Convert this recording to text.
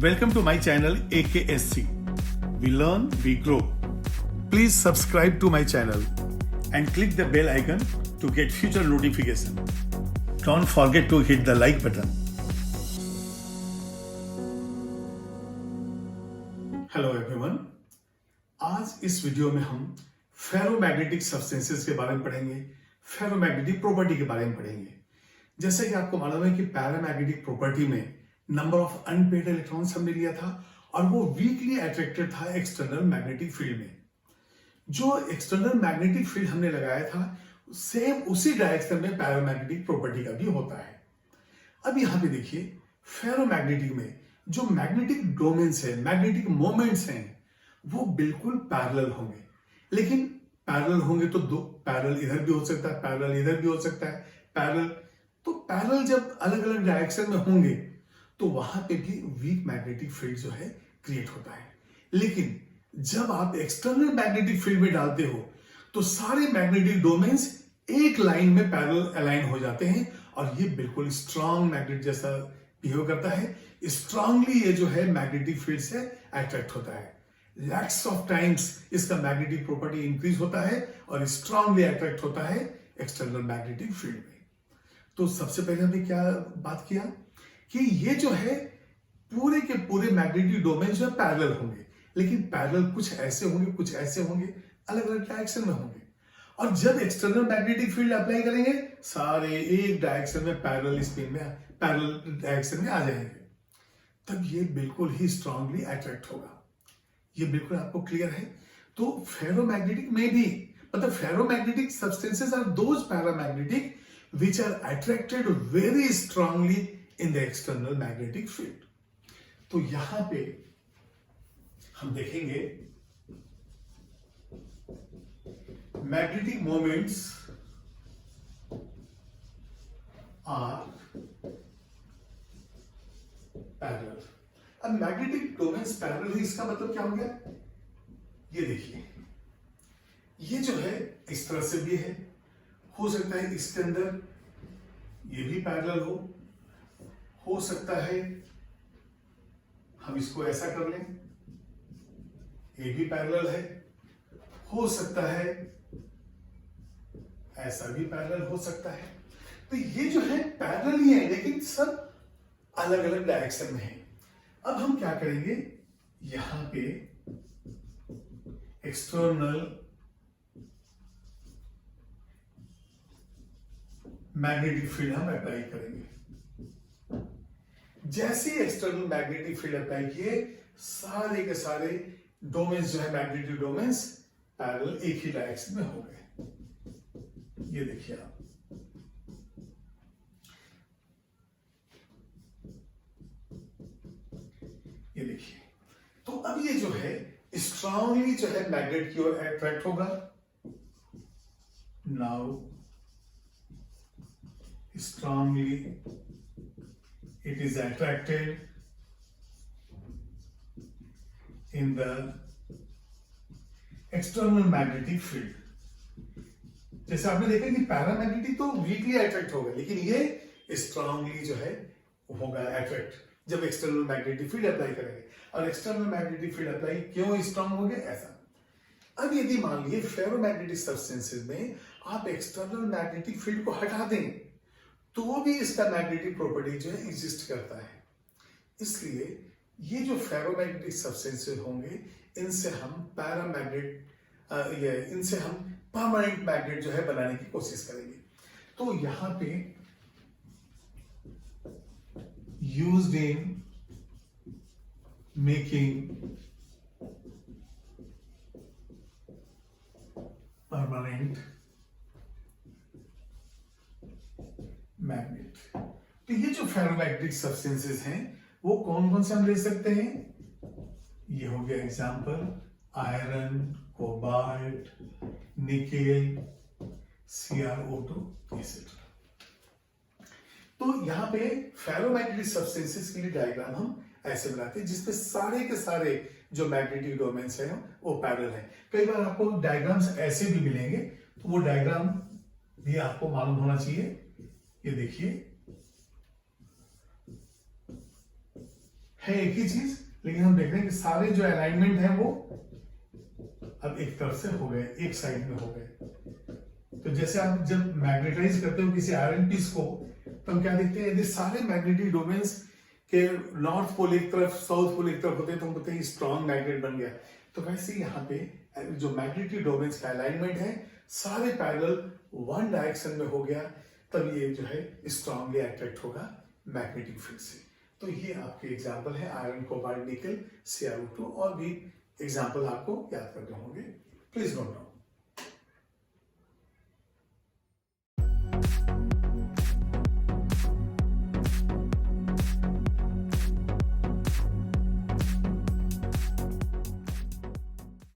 Welcome to my channel AKSC. We learn, we grow. Please subscribe to my channel and click the bell icon to get future notification. Don't forget to hit the like button. Hello everyone. आज इस video में हम ferromagnetic substances के बारे में पढ़ेंगे, ferromagnetic property के बारे में पढ़ेंगे। जैसे कि आपको मालूम है कि पैरामैग्नेटिक प्रॉपर्टी में नंबर ऑफ अनपेड इलेक्ट्रॉन्स हमने लिया था और वो वीकली अट्रैक्टेड था एक्सटर्नल मैग्नेटिक फील्ड में। जो एक्सटर्नल मैग्नेटिक फील्ड हमने लगाया था सेम उसी डायरेक्शन में पैरामैग्नेटिक प्रॉपर्टी का भी होता है। अब यहां पे देखिए, फेरोमैग्नेटिक में जो मैग्नेटिक डोमेन्स है, मैग्नेटिक मोमेंट्स हैं, वो बिल्कुल पैरेलल होंगे। लेकिन पैरेलल होंगे तो दो पैरेलल इधर भी हो सकता है, पैरेलल इधर भी हो सकता है, पैरेलल जब अलग अलग डायरेक्शन में होंगे तो वहां पे भी वीक मैग्नेटिक फील्ड जो है क्रिएट होता है। लेकिन जब आप एक्सटर्नल मैग्नेटिक फील्ड में डालते हो तो सारे मैग्नेटिक डोमेन्स एक लाइन में पैरेलल अलाइन हो जाते हैं और ये बिल्कुल स्ट्रांग मैग्नेट जैसा बिहेव करता है। स्ट्रांगली ये जो है मैग्नेटिक फील्ड से अट्रैक्ट होता है। लैक्स ऑफ टाइम्स इसका मैग्नेटिक प्रॉपर्टी इंक्रीज होता है और स्ट्रांगली अट्रैक्ट होता है एक्सटर्नल मैग्नेटिक फील्ड में। तो सबसे पहले हमने क्या बात किया कि ये जो है पूरे के पूरे मैग्नेटिक डोमेन जो है पैरेलल होंगे, लेकिन पैरेलल कुछ ऐसे होंगे, कुछ ऐसे होंगे, अलग अलग डायरेक्शन में होंगे। और जब एक्सटर्नल मैग्नेटिक फील्ड अप्लाई करेंगे सारे एक डायरेक्शन में पैरेलल स्पिन में पैरेलल डायरेक्शन में आ जाएंगे, तब ये बिल्कुल ही स्ट्रांगली अट्रैक्ट होगा। ये बिल्कुल आपको क्लियर है। तो फेरोमैग्नेटिक में भी मतलब ferromagnetic substances are those paramagnetic which are attracted very strongly in the external magnetic field. तो यहां पे हम देखेंगे magnetic moments are parallel. अब मैग्नेटिक डोमेन्स पैरेलल है, इसका मतलब क्या हो गया? ये देखिए, ये जो है इस तरह से भी है, हो सकता है इसके अंदर ये भी पैरेलल हो सकता है हम इसको ऐसा कर लें, ये भी पैरेलल है, हो सकता है ऐसा भी पैरेलल हो सकता है। तो ये जो है पैरेलल ही है, लेकिन सब अलग अलग डायरेक्शन में है। अब हम क्या करेंगे, यहां पे एक्सटर्नल मैग्नेटिक फील्ड हम अप्लाई करेंगे। जैसे एक्सटर्नल मैग्नेटिक फील्ड अप्लाई किए, सारे के सारे डोमेन्स जो है मैग्नेटिक डोमेन्स पैरेलल एक ही डायरेक्शन में हो गए। ये देखिए आप, ये देखिए। तो अब ये जो है स्ट्रांगली जो है मैग्नेट की ओर अट्रैक्ट होगा। Now strongly it is attracted in the external magnetic field. जैसे आपने देखा कि पैरामैग्नेटिक तो वीकली अट्रैक्ट होगा, लेकिन ये स्ट्रांगली जो है होगा अट्रैक्ट जब एक्सटर्नल मैग्नेटिक फील्ड अप्लाई करेंगे। और एक्सटर्नल मैग्नेटिक फील्ड अप्लाई क्यों स्ट्रांग हो गया ऐसा। अब यदि मान लीजिए फेरोमैग्नेटिक सब्सटेंसेस में आप एक्सटर्नल मैग्नेटिक फील्ड को हटा दें तो भी इसका मैग्नेटिक प्रॉपर्टी जो है एग्जिस्ट करता है। इसलिए ये जो फेरोमैग्नेटिक सब्सटेंसेस होंगे इनसे हम इनसे हम परमानेंट मैग्नेट जो है बनाने की कोशिश करेंगे। तो यहां पे used in making permanent magnet. तो ये जो फेरोमैग्नेटिक सब्सटेंसेस हैं वो कौन कौन से हम ले सकते हैं? ये हो गया example iron, cobalt, nickel, CrO2 etcetera. तो यहां पे फेरोमैग्नेटिक सब्सटेंसेस के लिए डायग्राम हम ऐसे बनाते हैं जिसमें सारे के सारे जो मैग्नेटिक डोमेन्स हैं वो पैरेलल हैं। कई बार आपको डायग्राम्स ऐसे भी मिलेंगे, तो वो डायग्राम भी आपको मालूम होना चाहिए। ये देखिए, है एक ही चीज, लेकिन हम देख रहे हैं कि सारे जो अलाइनमेंट है वो अब एक तरफ से हो गए, एक साइड में हो गए। तो जैसे आप जब मैग्नेटाइज करते हो किसी आयरन पीस को, तो हम क्या देखते हैं, यदि सारे मैग्नेटिक डोमेन्स के नॉर्थ पोल एक तरफ, साउथ पोल एक तरफ होते हैं, तो हम बोलते हैं स्ट्रॉन्ग मैग्नेट बन गया। तो वैसे ही यहाँ पे जो मैग्नेटिक डोमेन्स का अलाइनमेंट है सारे पैरेलल वन डायरेक्शन में हो गया, तब ये जो है स्ट्रांगली अट्रैक्ट होगा मैग्नेटिक फील्ड से। तो ये आपके एग्जाम्पल है आयरन, कोबाल्ट, निकल, CrO2, और भी एग्जाम्पल आपको याद करने होंगे। Please note down.